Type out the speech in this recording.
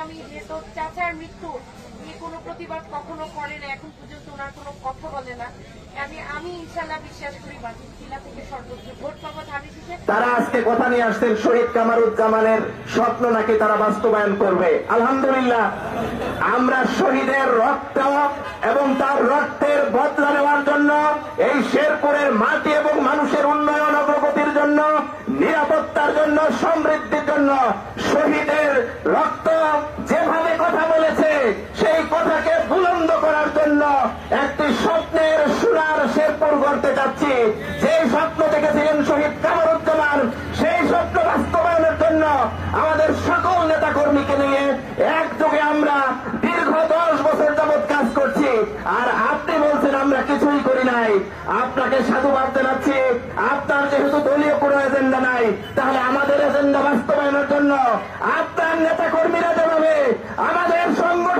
আমি যেহেতু চাচার মৃত্যু নিয়ে কোনো প্রতিবাদ কখনো করে না, এখন পর্যন্ত ওনার কোনো কথা বলে না। আমি ইনশাল্লাহ বিশ্বাস করি বাতিল জেলা থেকে সর্বোচ্চ ভোট পাবো ধানের শীষে। তারা আজকে কথা নিয়ে আসছেন শহীদ কামারুজ্জামানের স্বপ্ন নাকি তারা বাস্তবায়ন করবে। আলহামদুলিল্লাহ, আমরা শহীদের রক্ত এবং তার রক্তের বদলা নেওয়ার জন্য এই শেরপুরের মাটি এবং মানুষের উন্নয়ন অগ্রগতির জন্য, নিরাপত্তার জন্য, সমৃদ্ধির জন্য শহীদের রক্ত যেভাবে কথা বলেছে সেই কথাকে বুলন্দ করার জন্য একটি স্বপ্নের সোনার শেরপুর গড়তে যাচ্ছি। যেই স্বপ্ন দেখেছিলেন শহীদ কামারুজ্জামান, সেই স্বপ্ন বাস্তবায়নের জন্য আমাদের সকল নেতা কর্মীকে নিয়ে একযোগে আমরা দীর্ঘ 10 বছর যাবৎ কাজ করছি। আর আপনি বলছেন আমরা কিছুই করি নাই। আপনাকে সাধুবাদ জানাচ্ছি। আপনার যেহেতু দলীয় কোনো এজেন্ডা নাই, তাহলে আমাদের এজেন্ডা বাস্তবায়নের জন্য আপনার নেতা কর্মীরা যেভাবে আমাদের সংগঠন